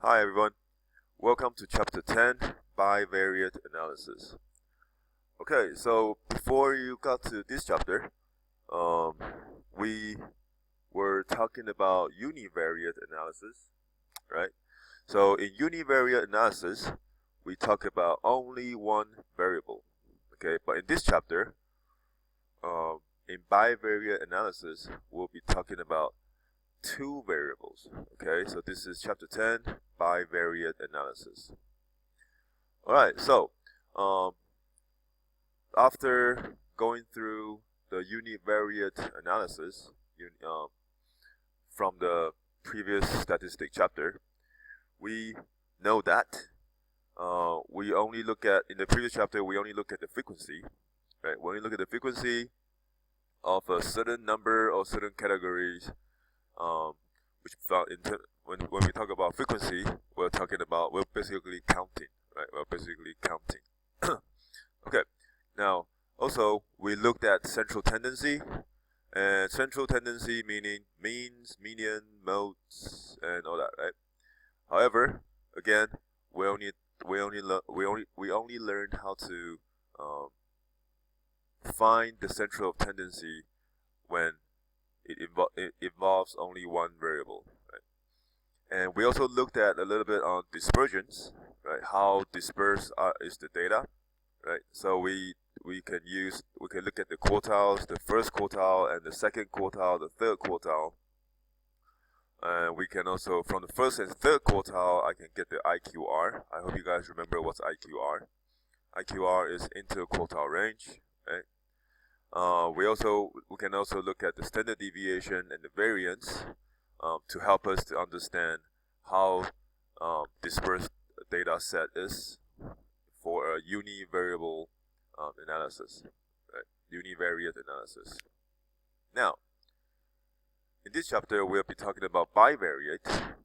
Hi everyone, welcome to chapter 10, Bivariate Analysis. Okay, so before you got to this chapter, we were talking about univariate analysis, right? So in univariate analysis, we talk about only one variable, okay? But in this chapter, in bivariate analysis, we'll be talking about two variables, okay? So this is chapter 10, bivariate analysis. Alright, so after going through the univariate analysis from the previous statistic chapter, we know that in the previous chapter we only look at the frequency, right? We only look at the frequency of a certain number or certain categories, which when we talk about frequency, we're basically counting, right? We're basically counting. Okay. Now, also we looked at central tendency, and central tendency meaning means, median, modes, and all that, right? However, again, we only learned how to find the central tendency when it involves only one variable, right? And we also looked at a little bit on dispersions, right? How dispersed is the data, right? So we can look at the quartiles, the first quartile and the second quartile, the third quartile. And we can also, from the first and third quartile, I can get the IQR. I hope you guys remember what's IQR. IQR is interquartile range, right? We can also look at the standard deviation and the variance to help us to understand how dispersed a data set is for a univariable analysis, right? Univariate analysis. Now, in this chapter, we'll be talking about bivariate,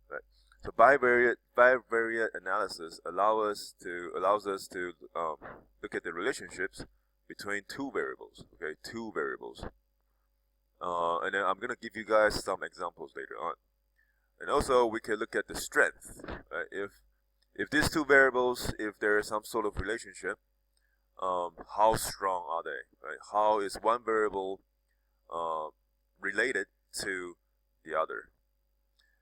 right? So bivariate analysis allows us to look at the relationships between two variables, okay? Two variables. And then I'm going to give you guys some examples later on. And also, we can look at the strength, right? If these two variables, if there is some sort of relationship, how strong are they, right? How is one variable related to the other?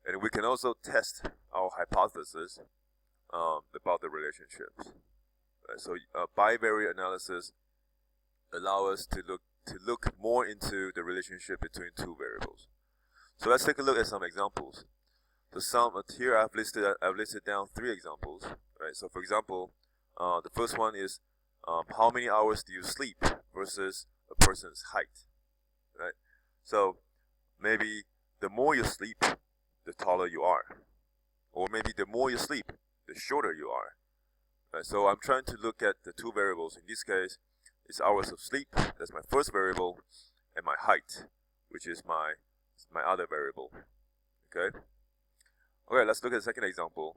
And we can also test our hypothesis about the relationships. Right? So bivariate analysis allow us to look more into the relationship between two variables. So let's take a look at some examples. So here I've listed down three examples. Right. So for example, the first one is how many hours do you sleep versus a person's height. Right. So maybe the more you sleep, the taller you are, or maybe the more you sleep, the shorter you are. Right. So I'm trying to look at the two variables. In this case, it's hours of sleep, that's my first variable, and my height, which is my other variable. Okay? Okay, let's look at the second example.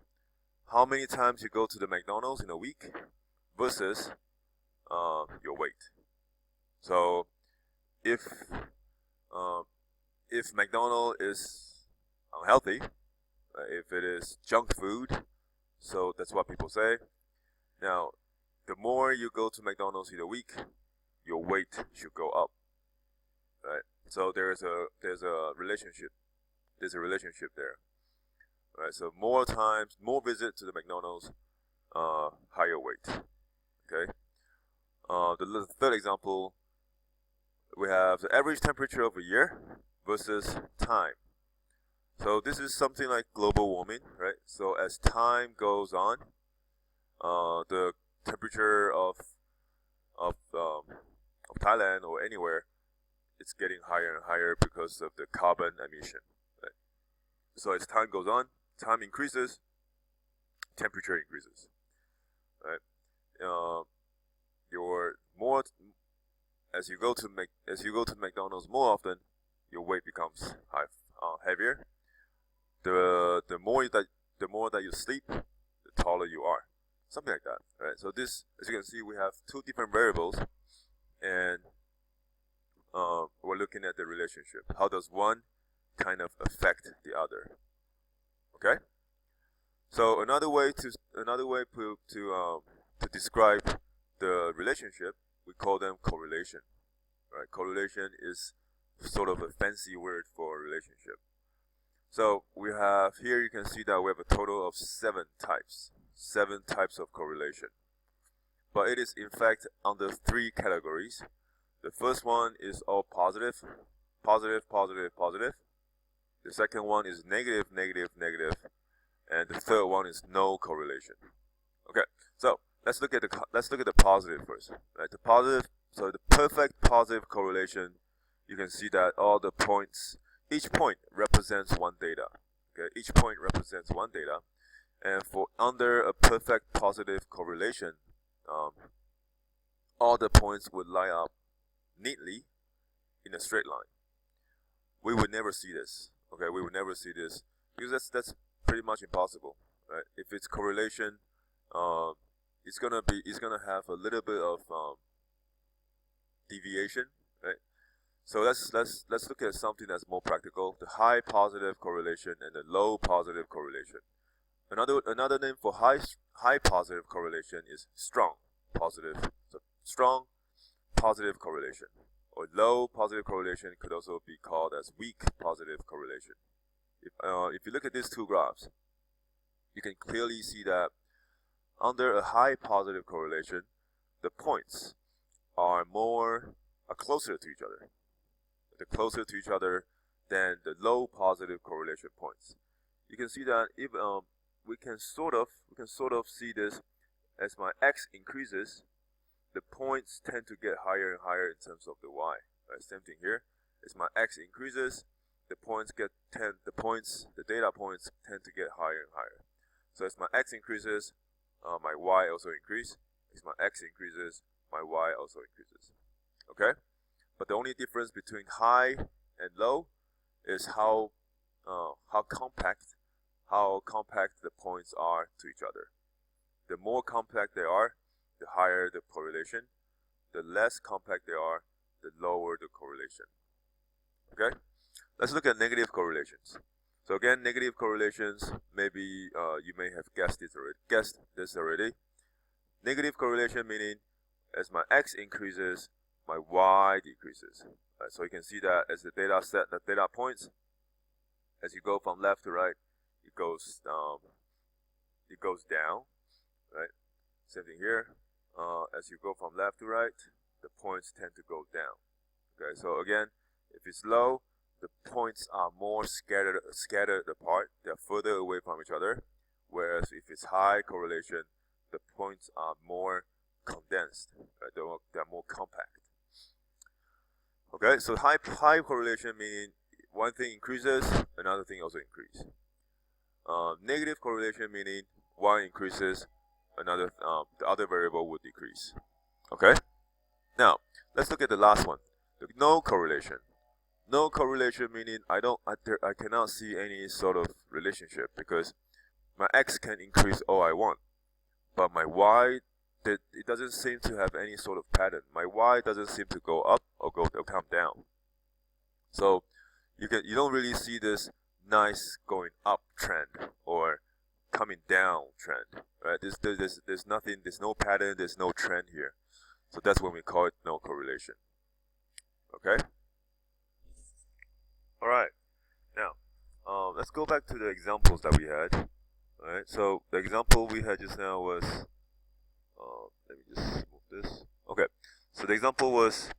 How many times you go to the McDonald's in a week versus your weight. So if McDonald's is unhealthy, if it is junk food, so that's what people say. Now, the more you go to McDonald's in a week, your weight should go up, right? So there's a relationship. There's a relationship there, right? So more visits to the McDonald's, higher weight. Okay. The third example, we have the average temperature of a year versus time. So this is something like global warming, right? So as time goes on, the temperature of Thailand or anywhere, it's getting higher and higher because of the carbon emission. Right? So as time goes on, time increases, temperature increases. Right? As you go to McDonald's more often, your weight becomes heavier. The more that you sleep, the taller you are. Something like that, right? So this, as you can see, we have two different variables, and we're looking at the relationship. How does one kind of affect the other? Okay? So another way to describe the relationship, we call them correlation. Right? Correlation is sort of a fancy word for relationship. So we have here, you can see that we have a total of 7 types of correlation. But it is in fact under 3 categories. The first one is all positive, positive, positive, positive. The second one is negative, negative, negative. And the third one is no correlation. Okay, so let's look at the positive first. Right, the positive. So the perfect positive correlation, you can see that all the points, each point represents one data. Okay, each point represents one data, and for under a perfect positive correlation, all the points would line up neatly in a straight line. We would never see this. Okay, we would never see this because that's pretty much impossible, right? If it's correlation, it's gonna have a little bit of deviation, right? So let's look at something that's more practical: the high positive correlation and the low positive correlation. Another name for high positive correlation is strong positive. So strong positive correlation, or low positive correlation could also be called as weak positive correlation. If you look at these 2 graphs, you can clearly see that under a high positive correlation, the points are closer to each other. They're closer to each other than the low positive correlation points. You can see that if we can sort of see this as my x increases, the points tend to get higher and higher in terms of the y. Right? Same thing here. As my x increases, the data points tend to get higher and higher. So as my x increases, my y also increases. As my x increases, my y also increases. Okay? But the only difference between high and low is how compact the points are to each other. The more compact they are, the higher the correlation. The less compact they are, the lower the correlation. Okay? Let's look at negative correlations. So again, negative correlations, maybe you may have guessed this already. Negative correlation meaning as my x increases, my y decreases. Right, so you can see that as the data points, as you go from left to right, it goes down. Right? Same thing here. As you go from left to right, the points tend to go down. Okay, so again, if it's low, the points are more scattered apart. They're further away from each other. Whereas if it's high correlation, the points are more condensed. Right? They're more compact. Okay, so high correlation meaning one thing increases, another thing also increases. Negative correlation meaning one increases, the other variable would decrease. Okay. Now let's look at the last one, the no correlation. No correlation meaning I cannot see any sort of relationship because my x can increase all I want, but my y, it doesn't seem to have any sort of pattern. My y doesn't seem to go up or come down. So you don't really see this nice going up trend or coming down trend. Right? There's nothing. There's no pattern. There's no trend here. So that's when we call it no correlation. Okay. All right. Now, let's go back to the examples that we had. All right. So the example we had just now was. Let me just move this. Okay. So the example was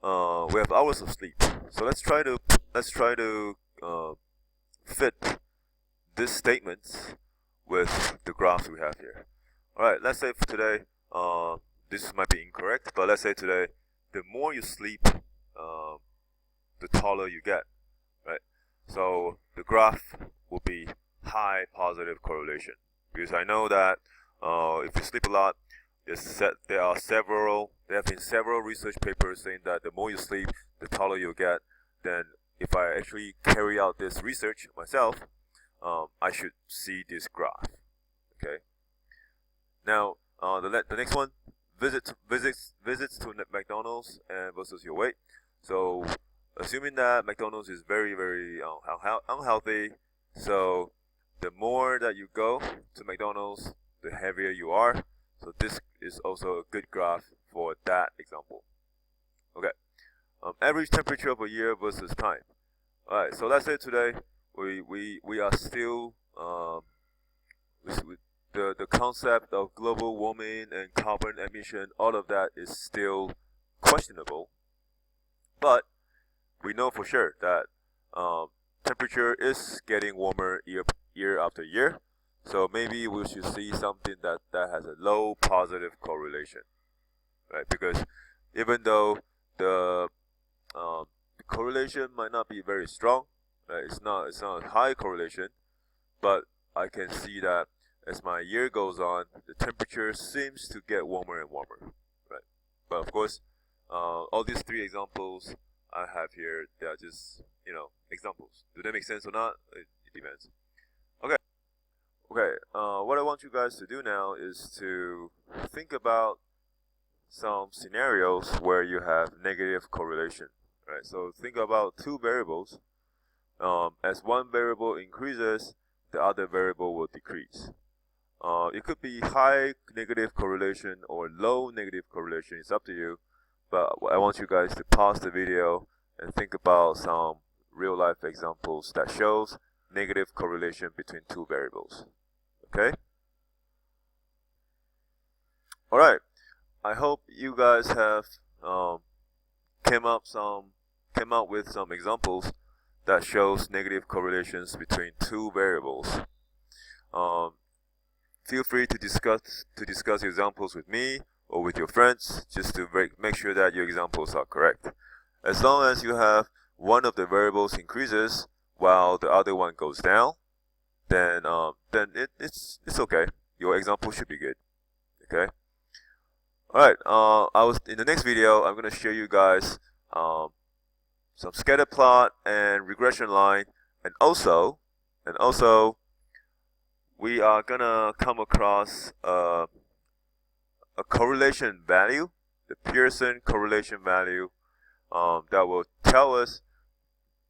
we have hours of sleep. So let's try to fit these statements with the graphs we have here. All right. Let's say for today, this might be incorrect, but let's say today, the more you sleep, the taller you get, right? So the graph will be high positive correlation because I know that if you sleep a lot, there have been several research papers saying that the more you sleep, the taller you get. Then if I actually carry out this research myself, I should see this graph. Okay. Now the next one, visits to McDonald's and versus your weight. So assuming that McDonald's is very, very unhealthy, so the more that you go to McDonald's, the heavier you are. So this is also a good graph for that example. Okay, average temperature of a year versus time. All right, so that's it today. We are still with the concept of global warming and carbon emission. All of that is still questionable, but we know for sure that temperature is getting warmer year after year. So maybe we should see something that has a low positive correlation, right? Because even though the correlation might not be very strong, right? It's not a high correlation, but I can see that as my year goes on, the temperature seems to get warmer and warmer, right? But of course, all these three examples I have here, they are just, examples. Do they make sense or not? It depends. Okay, what I want you guys to do now is to think about some scenarios where you have negative correlation, right? So think about two variables. As one variable increases, the other variable will decrease. It could be high negative correlation or low negative correlation. It's up to you. But I want you guys to pause the video and think about some real-life examples that shows negative correlation between two variables. Okay? Alright. I hope you guys have came up with some examples that shows negative correlations between two variables. Feel free to discuss examples with me or with your friends, just to make sure that your examples are correct. As long as you have one of the variables increases while the other one goes down, then it's okay. Your example should be good. Okay. Alright. In the next video, I'm gonna show you guys some scatter plot and regression line, and also we are gonna come across a correlation value, the Pearson correlation value, that will tell us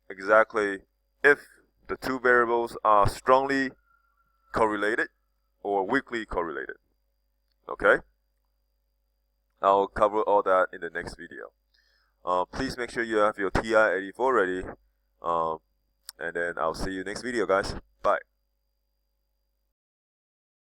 exactly if the two variables are strongly correlated or weakly correlated. Okay? I'll cover all that in the next video. Please make sure you have your TI-84 ready, and then I'll see you next video, guys. Bye.